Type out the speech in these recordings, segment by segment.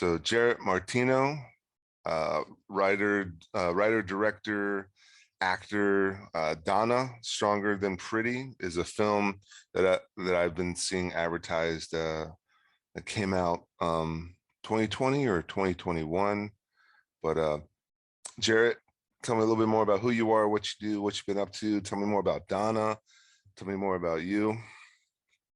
So JARET MARTINO, writer, director, actor. Donna, Stronger Than Pretty is a film that I've been seeing advertised that came out 2020 or 2021. But JARET, tell me a little bit more about who you are, what you do, what you've been up to. Tell me more about Donna. Tell me more about you.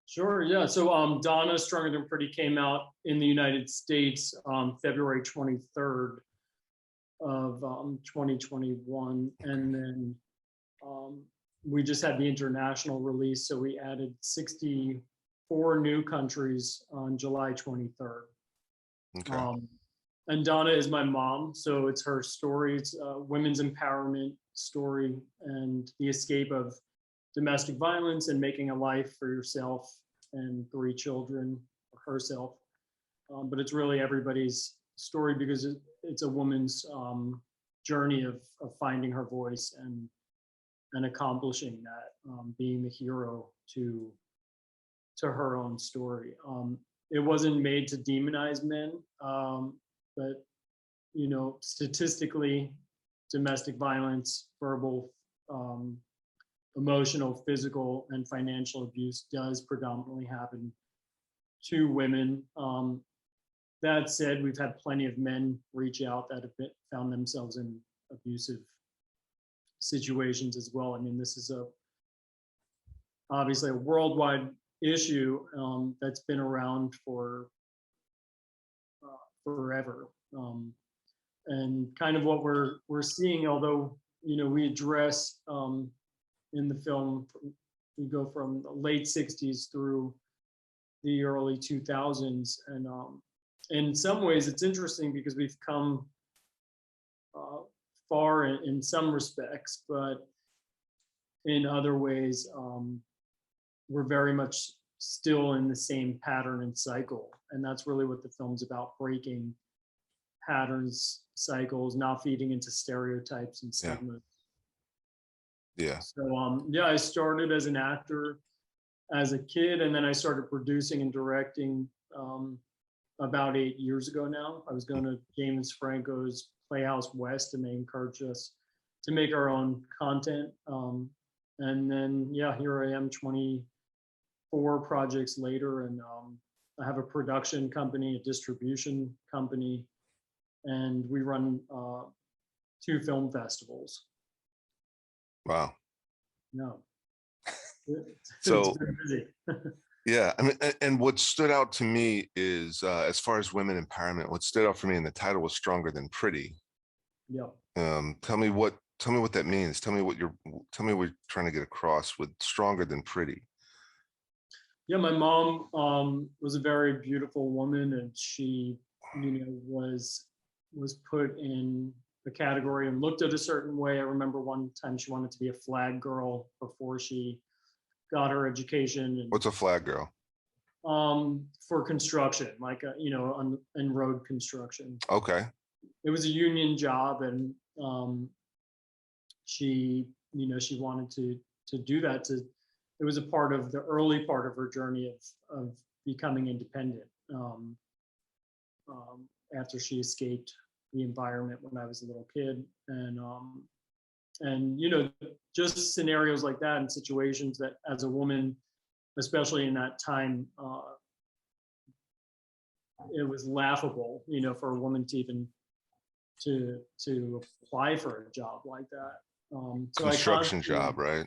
Sure, yeah. So Donna, Stronger Than Pretty came out in the United States on February 23rd of 2021. And then we just had the international release. So we added 64 new countries on July 23rd. Okay. And Donna is my mom. So it's her story. It's a women's empowerment story and the escape of domestic violence and making a life for yourself and 3 children, herself. But it's really everybody's story because it's a woman's journey of finding her voice and accomplishing that, being the hero to her own story. It wasn't made to demonize men, but you know, statistically, domestic violence, verbal, emotional, physical, and financial abuse does predominantly happen to women. That said, we've had plenty of men reach out that have found themselves in abusive situations as well. I mean, this is obviously a worldwide issue that's been around for forever. And kind of what we're seeing, although, you know, we address in the film, we go from the late 60s through the early 2000s. And in some ways, it's interesting because we've come far in some respects, but in other ways, we're very much still in the same pattern and cycle. And that's really what the film's about, breaking patterns, cycles, not feeding into stereotypes and stigmas. Yeah. So yeah, I started as an actor as a kid, and then I started producing and directing about 8 years ago now. I was going to James Franco's Playhouse West, and they encouraged us to make our own content. And then, yeah, here I am 24 projects later, and I have a production company, a distribution company, and we run 2 film festivals. Wow. No. So it's been busy. yeah, I mean, and what stood out to me is as far as women empowerment, what stood out for me in the title was Stronger Than Pretty. Yeah. Tell me what that means. Tell me what you're trying to get across with Stronger Than Pretty. Yeah, my mom was a very beautiful woman, and she, you know, was put in the category and looked at a certain way. I remember one time she wanted to be a flag girl before she got her education. And, what's a flag girl? For construction, like you know, in road construction. Okay. It was a union job, and she, you know, she wanted to do that. It was a part of the early part of her journey of becoming independent. After she escaped the environment when I was a little kid, and you know, just scenarios like that and situations that as a woman, especially in that time, it was laughable, you know, for a woman to even to apply for a job like that. So construction job, right?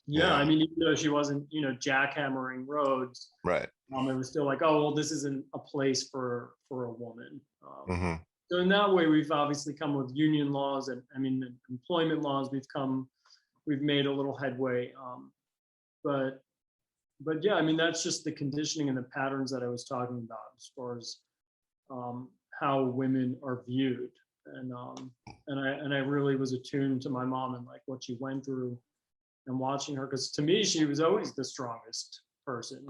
Yeah, I mean, even though she wasn't, you know, jackhammering roads, right? It was still like, oh, well, this isn't a place for a woman. Mm-hmm. So in that way, we've obviously come with union laws, and I mean, employment laws. We've made a little headway, but yeah, I mean, that's just the conditioning and the patterns that I was talking about as far as how women are viewed, and I really was attuned to my mom and like what she went through, and watching her, because to me she was always the strongest person,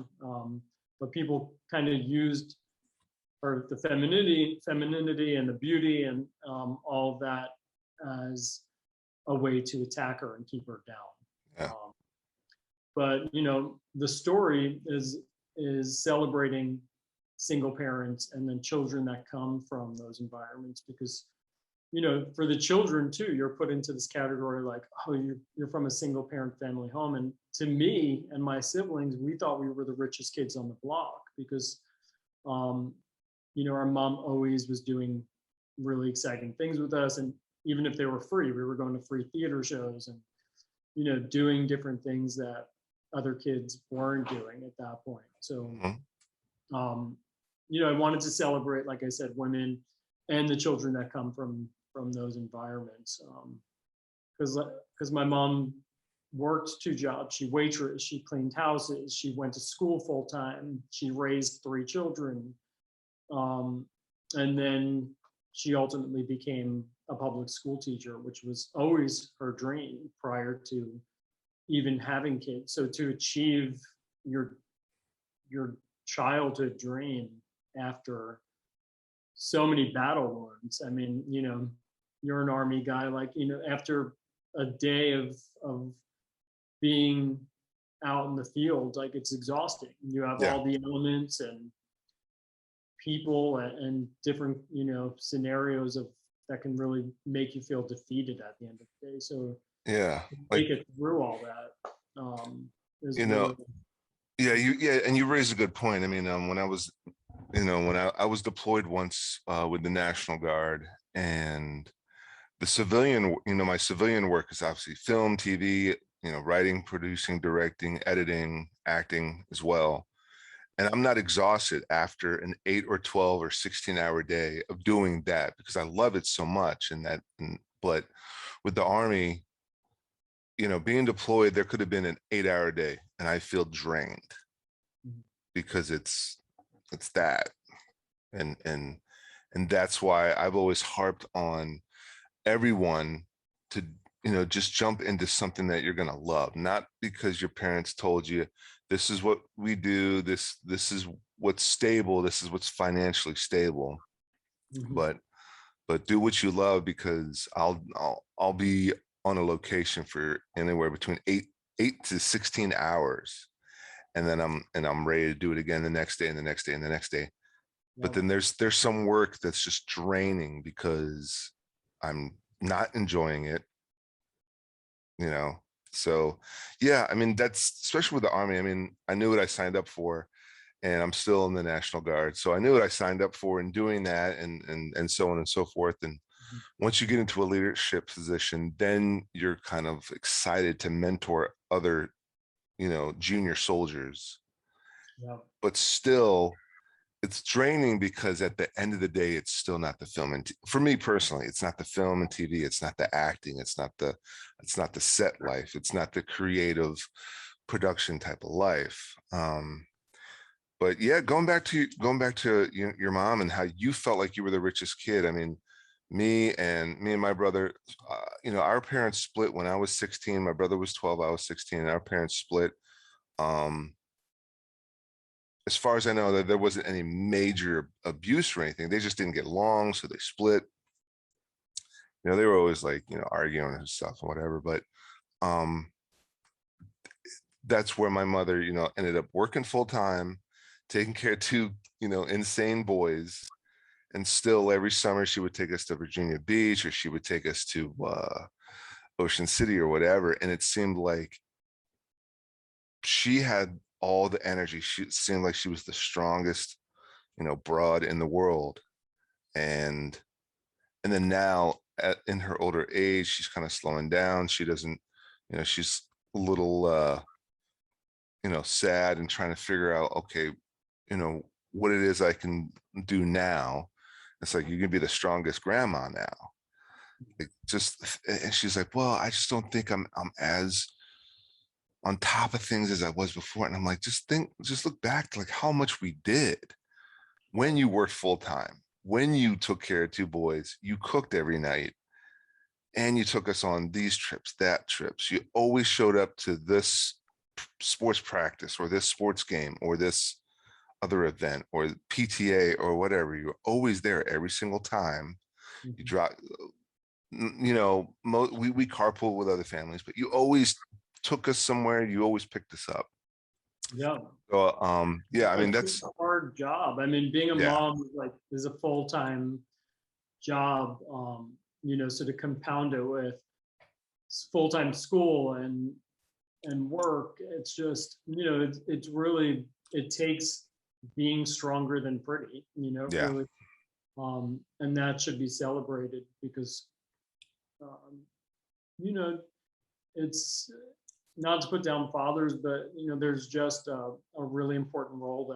but people kind of used her, the femininity and the beauty and all of that as a way to attack her and keep her down. Yeah. But you know, the story is celebrating single parents and then children that come from those environments, because for the children too, you're put into this category like, oh, you're from a single parent family home. And to me and my siblings, we thought we were the richest kids on the block because, our mom always was doing really exciting things with us. And even if they were free, we were going to free theater shows and, doing different things that other kids weren't doing at that point. So, I wanted to celebrate, like I said, women and the children that come from those environments. Because my mom worked 2 jobs. She waitressed, she cleaned houses, she went to school full time, she raised 3 children. And then she ultimately became a public school teacher, which was always her dream prior to even having kids. So to achieve your childhood dream after so many battle wounds, I mean, you're an Army guy, like, after a day of being out in the field, like, it's exhausting. You have all the elements and people and different, scenarios that can really make you feel defeated at the end of the day. So make it through all that. And you raised a good point. I mean, when I was, when I was deployed once with the National Guard, and the civilian, my civilian work is obviously film, TV, writing, producing, directing, editing, acting as well. And I'm not exhausted after an 8 or 12 or 16-hour day of doing that because I love it so much. But with the Army, being deployed, there could have been an 8-hour day and I feel drained because it's that. And that's why I've always harped on everyone to, just jump into something that you're going to love, not because your parents told you this is what we do, this is what's stable, this is what's financially stable, but do what you love, because I'll be on a location for anywhere between 8 to 16 hours, and then I'm ready to do it again the next day and the next day and the next day. But then there's some work that's just draining because I'm not enjoying it, So I mean, that's especially with the Army. I mean, I knew what I signed up for, and I'm still in the National Guard. So I knew what I signed up for in doing that, and so on and so forth. And once you get into a leadership position, then you're kind of excited to mentor other, junior soldiers. But still, it's draining because at the end of the day, it's still not the film. And for me personally, it's not the film and TV. It's not the acting. It's not the set life. It's not the creative production type of life. But yeah, going back to your mom and how you felt like you were the richest kid. I mean, me and my brother, our parents split when I was 16. My brother was 12. I was 16. And our parents split. As far as I know, that there wasn't any major abuse or anything. They just didn't get along, so they split. They were always like, arguing and stuff and whatever. But that's where my mother, ended up working full time, taking care of 2, insane boys. And still every summer she would take us to Virginia Beach, or she would take us to Ocean City or whatever. And it seemed like she had all the energy. She seemed like she was the strongest, broad in the world. And then now in her older age, she's kind of slowing down. She doesn't, she's a little, sad and trying to figure out, okay, what it is I can do now. It's like, you can be the strongest grandma now. And she's like, well, I just don't think I'm as on top of things as I was before. And I'm like, just look back to like how much we did when you worked full time, when you took care of 2 boys, you cooked every night, and you took us on these trips, that trips. You always showed up to this sports practice or this sports game or this other event or PTA or whatever. You're always there every single time. You drop, we carpool with other families, but you always took us somewhere. You always picked us up. Yeah. So, yeah, I mean, It's a hard job. I mean, being a yeah, mom is a full-time job. So to compound it with full-time school and work, it's just, it's really, it takes being stronger than pretty, yeah, really. And that should be celebrated because, um, you know, it's not to put down fathers, but there's just a really important role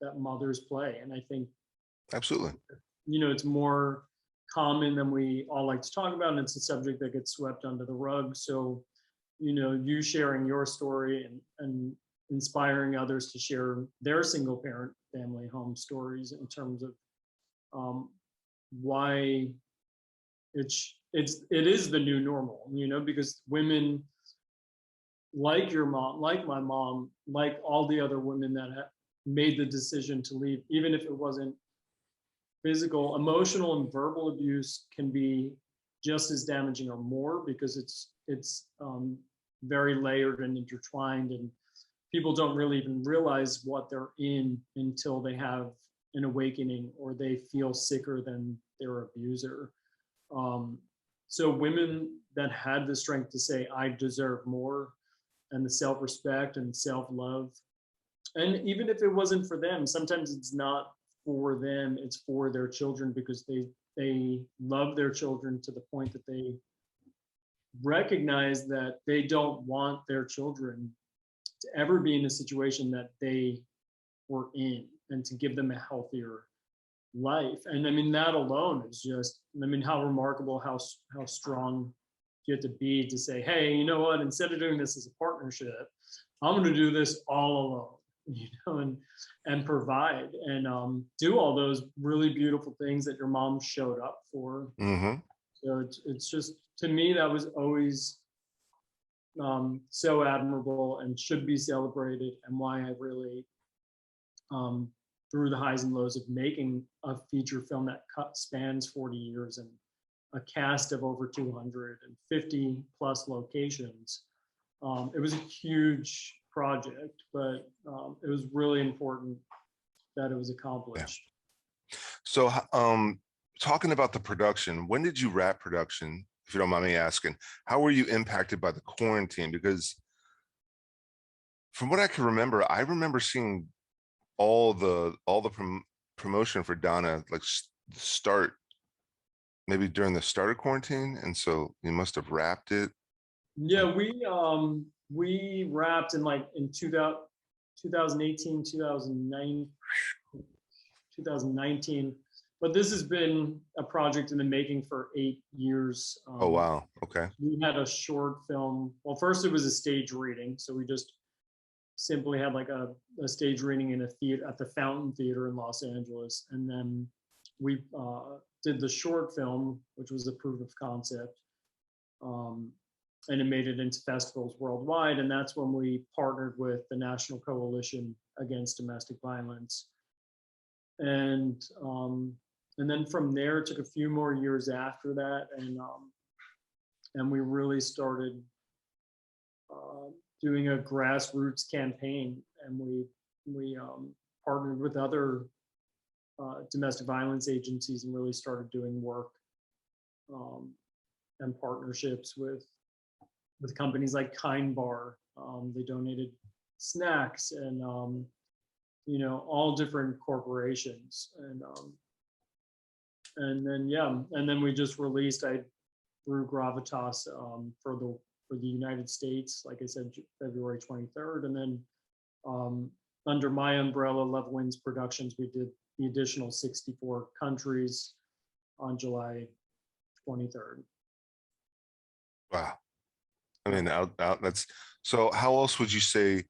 that mothers play, and I think absolutely. it's more common than we all like to talk about, and it's a subject that gets swept under the rug. So, you sharing your story and inspiring others to share their single parent family home stories in terms of why it is the new normal, because women like your mom, like my mom, like all the other women that have made the decision to leave, even if it wasn't physical, emotional and verbal abuse can be just as damaging or more, because it's very layered and intertwined, and people don't really even realize what they're in until they have an awakening or they feel sicker than their abuser. So women that had the strength to say, I deserve more, and the self-respect and self-love, and even if it wasn't for them, sometimes it's not for them, it's for their children, because they love their children to the point that they recognize that they don't want their children to ever be in a situation that they were in, and to give them a healthier life. And I mean, that alone is just, I mean, how remarkable, how strong you have to be to say, hey, you know what, instead of doing this as a partnership, I'm going to do this all alone, and provide and do all those really beautiful things that your mom showed up for. Hmm. So it's just, to me, that was always so admirable and should be celebrated, and why I really, through the highs and lows of making a feature film that spans 40 years and a cast of over 250 plus locations. It was a huge project, but it was really important that it was Yeah. accomplished. So, talking about the production, when did you wrap production? If you don't mind me asking, how were you impacted by the quarantine? Because from what I can remember, I remember seeing all the promotion for Donna like start maybe during the start of quarantine, and so you must have wrapped it. Yeah, we wrapped in 2018, 2019, but this has been a project in the making for 8 years. Oh wow, okay. We had a short film. Well, first it was a stage reading, so we just simply had like a stage reading in a theater at the Fountain Theater in Los Angeles, and then we did the short film, which was a proof of concept, and it made it into festivals worldwide. And that's when we partnered with the National Coalition Against Domestic Violence, and then from there it took a few more years after that, and we really started doing a grassroots campaign, and we partnered with other domestic violence agencies and really started doing work and partnerships with companies like Kind Bar. They donated snacks and all different corporations, and then we just released, I through Gravitas for the United States, like I said, February 23rd, and then under my umbrella, Love Wins Productions, we did the additional 64 countries on July 23rd. Wow. I mean, that's so. How else would you say?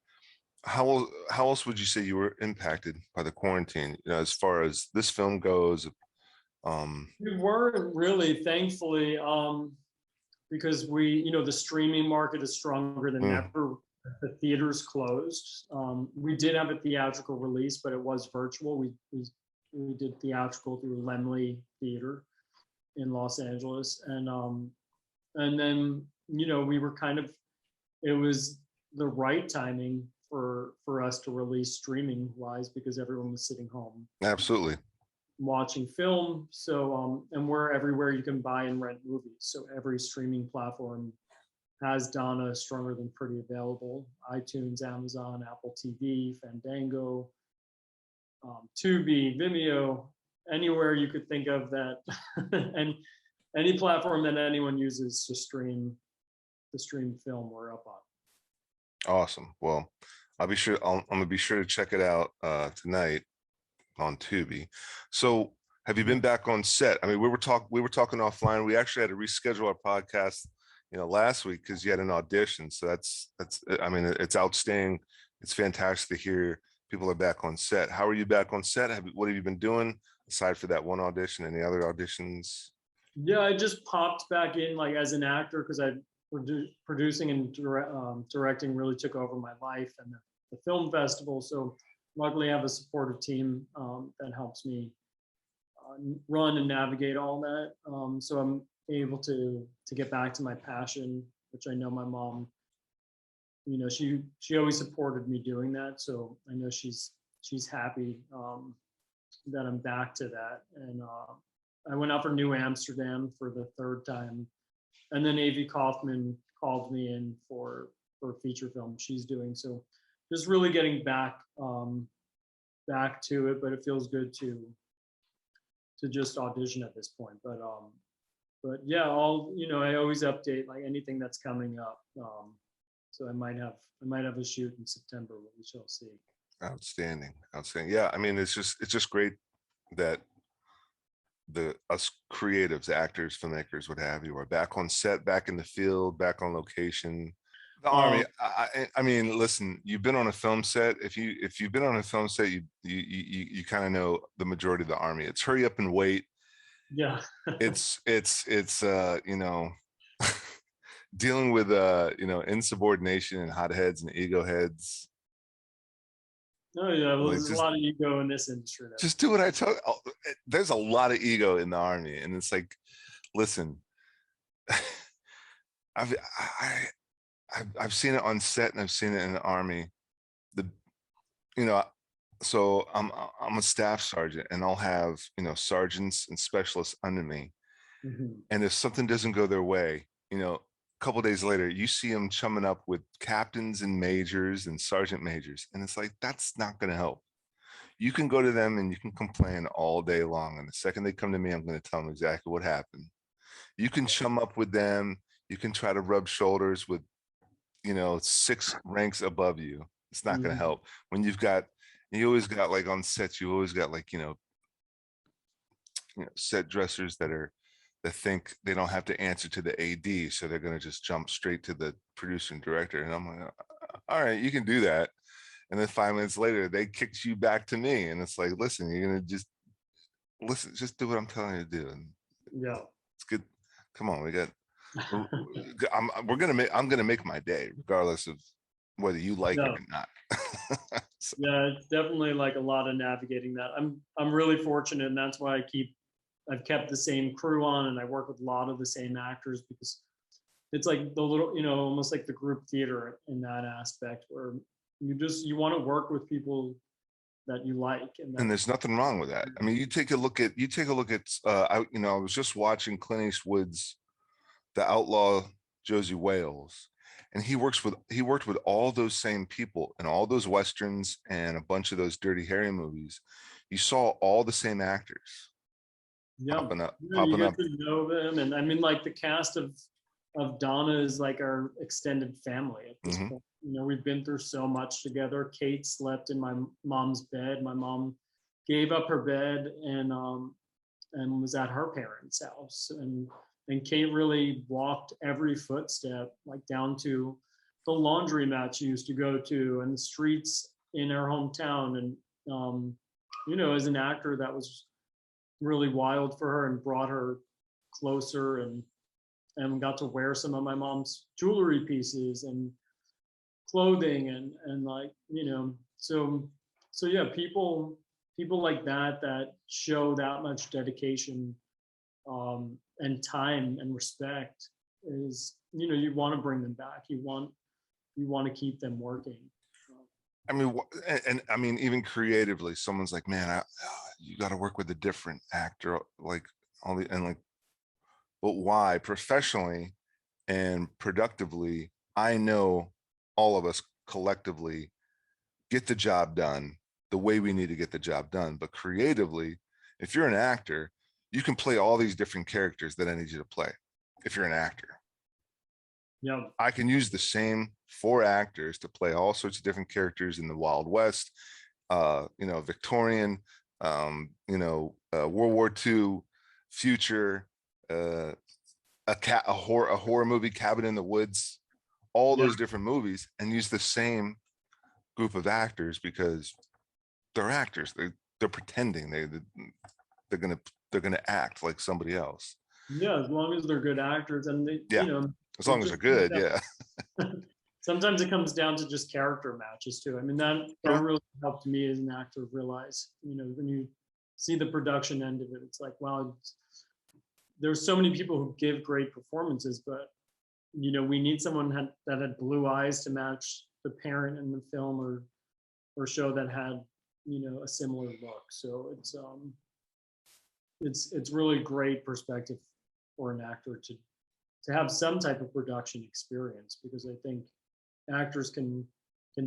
How else would you say you were impacted by the quarantine? As far as this film goes, We weren't really, thankfully, because the streaming market is stronger than ever. The theaters closed. We did have a theatrical release, but it was virtual. We did theatrical through Lemley Theater in Los Angeles, and then we were it was the right timing for us to release streaming wise, because everyone was sitting home Absolutely. watching film. So and we're everywhere you can buy and rent movies. So every streaming platform has Donna Stronger Than Pretty available. iTunes, Amazon, Apple TV, Fandango, Tubi, Vimeo, anywhere you could think of that, and any platform that anyone uses to stream film, we're up on. Awesome. Well, I'm gonna be sure to check it out tonight on Tubi. So have you been back on set? I mean, we were talking offline. We actually had to reschedule our podcast, last week because you had an audition. So that's I mean, it's outstanding. It's fantastic to hear people are back on set. How are you back on set? What have you been doing aside for that one audition? Any other auditions? Yeah, I just popped back in like as an actor because producing and directing really took over my life, and the film festival. So luckily I have a supportive team that helps me run and navigate all that. So I'm able to get back to my passion, which I know my mom, she always supported me doing that. So I know she's happy that I'm back to that. And I went out for New Amsterdam for the third time, and then Avi Kaufman called me in for a feature film she's doing. So just really getting back to it, but it feels good to just audition at this point. But yeah, I always update like anything that's coming up. So I might have a shoot in September, we shall see. Outstanding. Yeah, I mean, it's just great that us creatives, actors, filmmakers, what have you, are back on set, back in the field, back on location. The Army. I mean, listen, you've been on a film set. If you've been on a film set, you kind of know the majority of the Army. It's hurry up and wait. Yeah. It's dealing with insubordination and hotheads and ego heads. Oh yeah, well, there's a lot of ego in this industry. Just do what I tell. There's a lot of ego in the Army, and it's like, listen, I've seen it on set and I've seen it in the Army. So I'm a staff sergeant, and I'll have sergeants and specialists under me, and if something doesn't go their way, a couple of days later, you see them chumming up with captains and majors and sergeant majors, and it's like, that's not going to help. You can go to them and you can complain all day long, and the second they come to me, I'm going to tell them exactly what happened. You can chum up with them, you can try to rub shoulders with 6 ranks above you. It's not going to help. When you always got like on sets, you always got like set dressers that think they don't have to answer to the AD, so they're going to just jump straight to the producer and director. And I'm like, all right, you can do that. And then 5 minutes later, they kicked you back to me, and it's like, listen, you're going to just do what I'm telling you to do. And yeah, it's good. Come on, I'm gonna make my day regardless of whether you like it or not. So. Yeah, it's definitely like a lot of navigating that. I'm really fortunate, and that's why I've kept the same crew on, and I work with a lot of the same actors, because it's like the little, almost like the group theater in that aspect, where you want to work with people that you like, and there's nothing wrong with that. I mean, you take a look at I was just watching Clint Eastwood's The Outlaw Josie Wales, and he worked with all those same people in all those westerns and a bunch of those Dirty Harry movies. You saw all the same actors popping up. You get to know them, and I mean, like the cast of Donna is like our extended family at this point. We've been through so much together. Kate slept in my mom's bed. My mom gave up her bed and was at her parents' house, and Kate really walked every footstep, like down to the laundromat she used to go to and the streets in her hometown. And as an actor, that was really wild for her and brought her closer, and got to wear some of my mom's jewelry pieces and clothing, and like, so yeah, people like that show that much dedication and time and respect is, you want to bring them back. You want to keep them working. I mean, and I mean, even creatively, someone's like, man, you got to work with a different actor, like all the, and like, but why? Professionally and productively, I know all of us collectively get the job done the way we need to get the job done. But creatively, if you're an actor, you can play all these different characters that I need you to play. If you're an actor, Yeah, I can use the same 4 actors to play all sorts of different characters in the Wild West, Victorian, World War II, future, uh, a horror movie, Cabin in the Woods, all yeah, those different movies, and use the same group of actors because they're actors. They're pretending they're gonna they're gonna act like somebody else. yeah. As long as they're good actors, and they, Yeah, as it long as they're just comes good. down. Yeah, Sometimes it comes down to just character matches too. I mean, that true. really helped me as an actor realize, when you see the production end of it, it's like, wow, there's so many people who give great performances, but we need someone that had blue eyes to match the parent in the film or show that had a similar look. So it's really great perspective for an actor to have some type of production experience, because I think actors can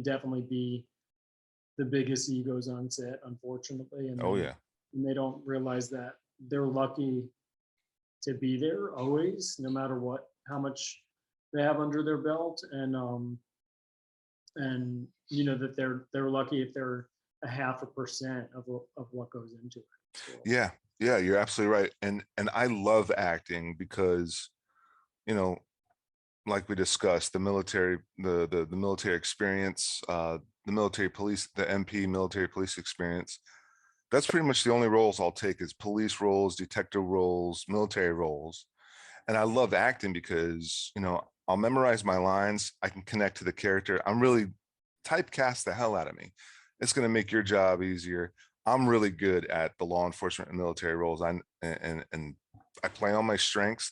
definitely be the biggest egos on set, unfortunately, and Oh then yeah, and they don't realize that they're lucky to be there always, no matter how much they have under their belt, and that they're lucky if they're a 0.5% of what goes into it. So yeah, yeah. You're absolutely right. And I love acting because you know, like we discussed, the military, the military experience, the military police, the MP military police experience. That's pretty much the only roles I'll take is police roles, detective roles, military roles. And I love acting because, I'll memorize my lines. I can connect to the character. I'm really typecast the hell out of me. It's going to make your job easier. I'm really good at the law enforcement and military roles. And I play on my strengths.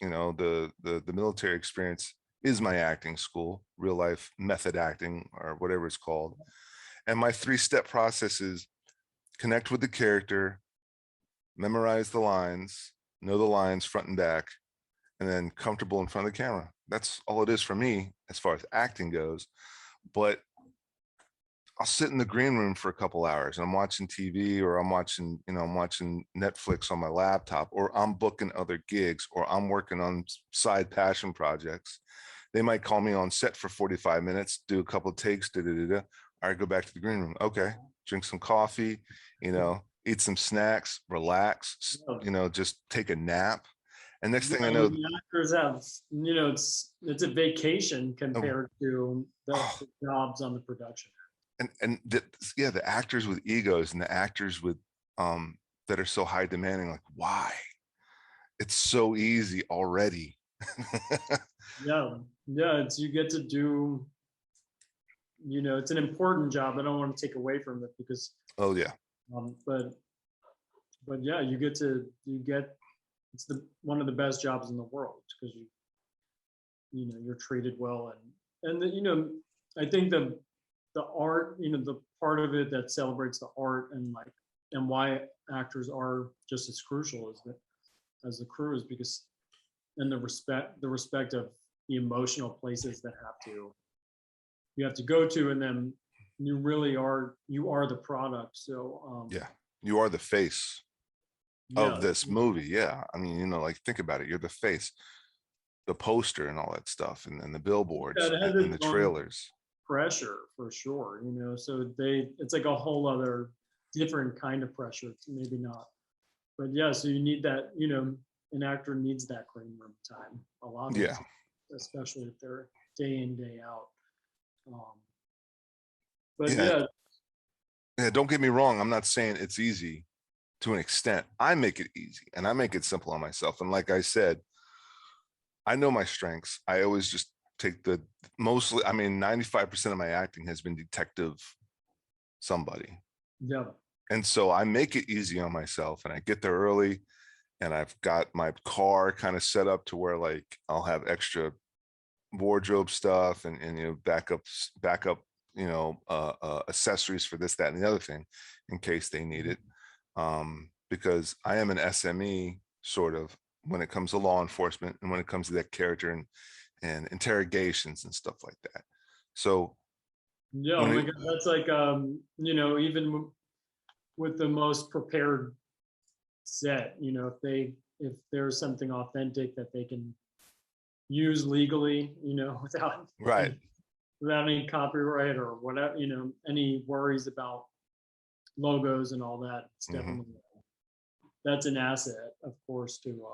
The military experience is my acting school, real life method acting or whatever it's called. And my 3-step process is connect with the character, memorize the lines, know the lines front and back, and then comfortable in front of the camera. That's all it is for me as far as acting goes. But I'll sit in the green room for a couple hours and I'm watching TV, or I'm watching Netflix on my laptop, or I'm booking other gigs, or I'm working on side passion projects. They might call me on set for 45 minutes, do a couple of takes, da da da da. All right, go back to the green room. Okay, drink some coffee, eat some snacks, relax, just take a nap. And next yeah, thing I I know, mean, the actors have, it's a vacation oh, compared to the oh, jobs on the production. yeah, the actors with egos and the actors with that are so high demanding, like why? It's so easy already. Yeah, yeah, you get to do, it's an important job. I don't want to take away from it because, Oh yeah, um, but yeah, it's the one of the best jobs in the world because you're treated well, and I think the art, the part of it that celebrates the art and why actors are just as crucial as the crew is because, and the respect of the emotional places that you have to go to, and then you are the product. So yeah. You are the face of yeah, this movie. Yeah, I mean, like think about it. You're the face, the poster, and all that stuff, and the yeah, billboards it has and its the own trailers. pressure for sure. So it's like a whole other different kind of pressure. It's maybe not, but yeah. So you need that. An actor needs that green room time a lot of the Yeah, time, especially if they're day in day out. Um, but yeah, yeah, yeah. Don't get me wrong. I'm not saying it's easy to an extent. I make it easy and I make it simple on myself. And like I said, I know my strengths. I always just take the mostly, I mean, 95% of my acting has been detective somebody. yeah, And so I make it easy on myself and I get there early and I've got my car kind of set up to where like I'll have extra wardrobe stuff and backup accessories for this, that, and the other thing in case they need it. Because I am an SME sort of when it comes to law enforcement and when it comes to that character and interrogations and stuff like that. So Yeah, oh when my it, God, that's like, even with the most prepared set, if there's something authentic that they can use legally, without right. without any copyright or whatever, any worries about logos and all that, it's Mhm. definitely, that's an asset, of course, to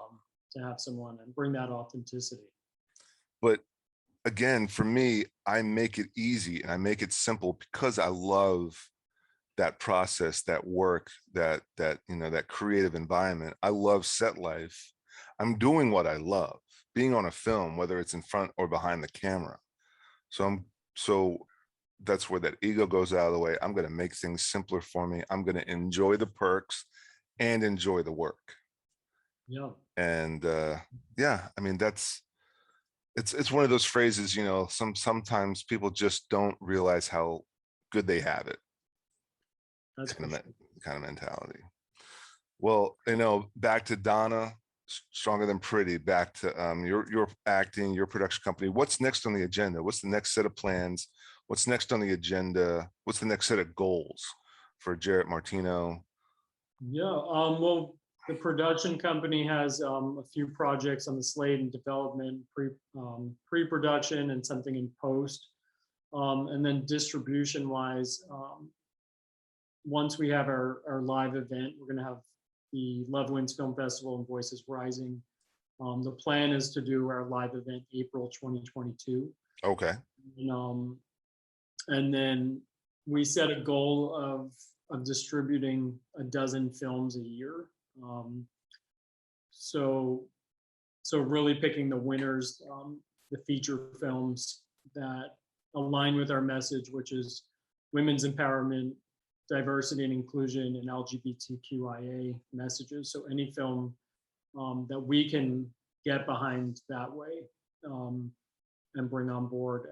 have someone and bring that authenticity. But again, for me, I make it easy and I make it simple because I love that process, that work, that creative environment. I love set life. I'm doing what I love, being on a film, whether it's in front or behind the camera. So that's where that ego goes out of the way. I'm going to make things simpler for me. I'm going to enjoy the perks and enjoy the work. Yeah. And yeah, I mean, it's one of those phrases, sometimes people just don't realize how good they have it. That's for sure. Kind of mentality. Well, back to Donna, Stronger Than Pretty, back to your acting, your production company. What's next on the agenda? What's the next set of plans? What's next on the agenda? What's the next set of goals for JARET Martino? Yeah. Well, the production company has a few projects on the slate in development, pre-production, and something in post. And then distribution wise, once we have our live event, we're going to have the Love Wins Film Festival and Voices Rising. The plan is to do our live event April 2022. Okay. And then we set a goal of distributing a dozen films a year. So really picking the winners, the feature films that align with our message, which is women's empowerment, diversity and inclusion, and LGBTQIA messages. So any film that we can get behind that way and bring on board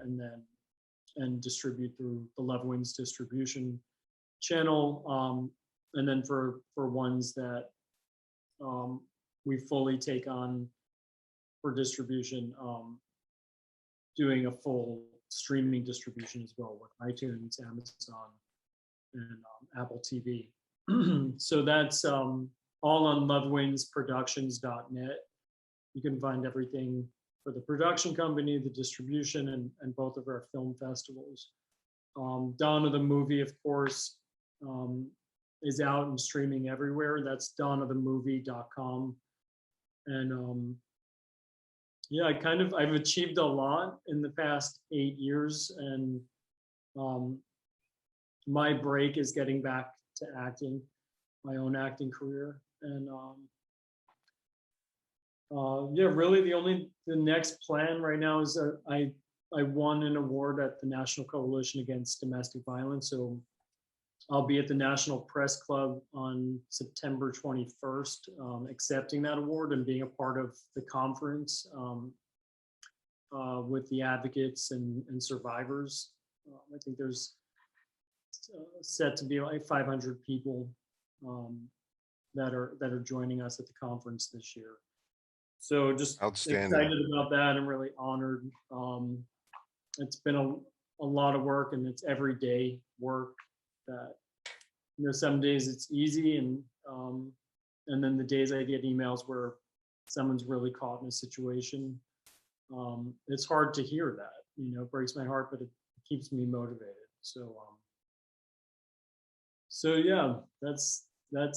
and distribute through the Love Wins distribution channel. And then for ones that we fully take on for distribution, doing a full streaming distribution as well with iTunes, Amazon, and Apple TV. So that's all on lovewinsproductions.net. You can find everything for the production company, the distribution, and both of our film festivals. Donna the movie, of course, is out and streaming everywhere. That's donnathemovie.com. And yeah, I've achieved a lot in the past 8 years, and my break is getting back to acting, my own acting career. And yeah, really the next plan right now is I won an award at the National Coalition Against Domestic Violence. So I'll be at the National Press Club on September 21st, accepting that award and being a part of the conference with the advocates and survivors. I think there's set to be like 500 people that are joining us at the conference this year. So just Outstanding. excited about that. I'm really honored. It's been a lot of work, and it's everyday work that, some days it's easy, and then the days I get emails where someone's really caught in a situation, it's hard to hear that, it breaks my heart, but it keeps me motivated. So yeah, that's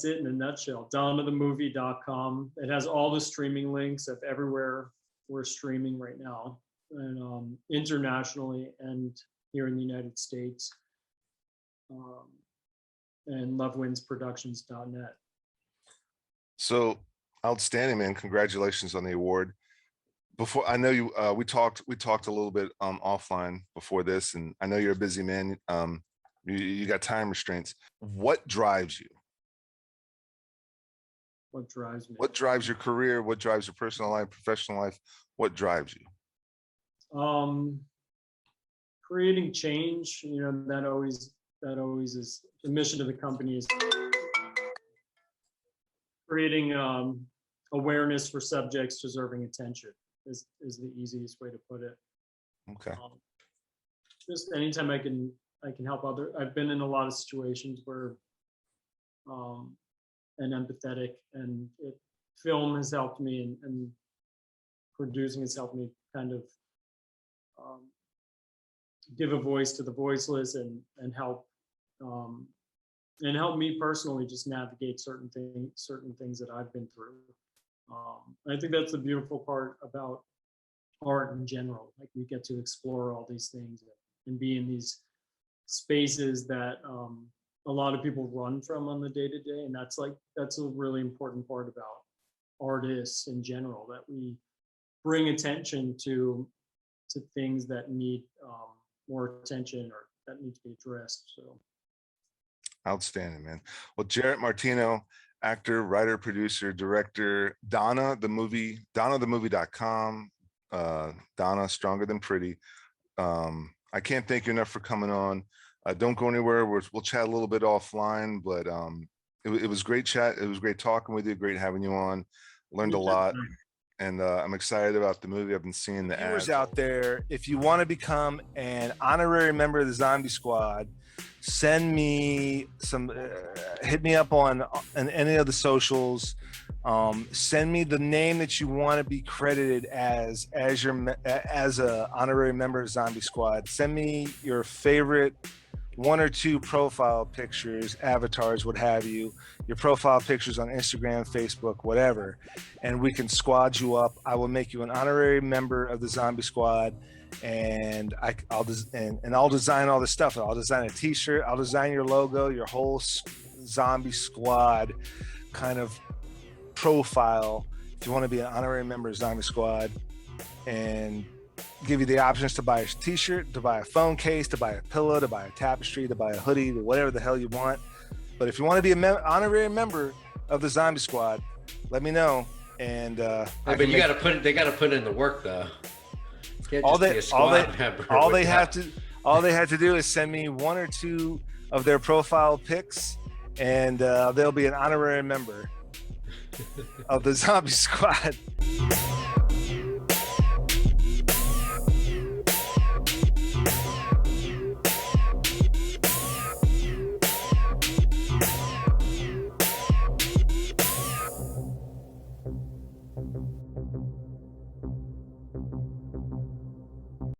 it in a nutshell. donnathemovie.com. It has all the streaming links of everywhere we're streaming right now, and internationally and here in the United States. And lovewinsproductions.net. So outstanding, man. Congratulations on the award. Before, I know you, we talked a little bit offline before this, and I know you're a busy man. You got time restraints. What drives you? What drives me? What drives your career? What drives your personal life, professional life? What drives you? creating change, you know, that always is the mission of the company, is creating awareness for subjects deserving attention is the easiest way to put it. Okay. Just anytime I can help I've been in a lot of situations where and empathetic, and film has helped me, and producing has helped me kind of give a voice to the voiceless, and help me personally just navigate certain things that I've been through. I think that's the beautiful part about art in general. Like, we get to explore all these things and be in these spaces that a lot of people run from on the day-to-day, and that's a really important part about artists in general, that we bring attention to things that need more attention, or that need to be addressed. So Outstanding, man. Well, JARET Martino, actor, writer, producer, director. Donna the movie.com. Donna, Stronger Than Pretty. I can't thank you enough for coming on. Don't go anywhere. We'll chat a little bit offline, but it was great chat. It was great talking with you. Great having you on. Learned a lot, and I'm excited about the movie. I've been seeing the viewers ads out there. If you want to become an honorary member of the Zombie Squad, send me some. Hit me up on any of the socials. Send me the name that you want to be credited as a honorary member of Zombie Squad. Send me your favorite 1 or 2 profile pictures, avatars, what have you, your profile pictures on Instagram, Facebook, whatever, and we can squad you up. I will make you an honorary member of the Zombie Squad, and I'll design all this stuff. I'll design a t-shirt, I'll design your logo, your whole Zombie Squad kind of profile, if you want to be an honorary member of Zombie Squad, and give you the options to buy a t-shirt, to buy a phone case, to buy a pillow, to buy a tapestry, to buy a hoodie, to whatever the hell you want. But if you want to be an honorary member of the Zombie Squad, let me know. And but you got to they got to put in the work, though. All they have to do is send me 1 or 2 of their profile pics, and they'll be an honorary member of the Zombie Squad.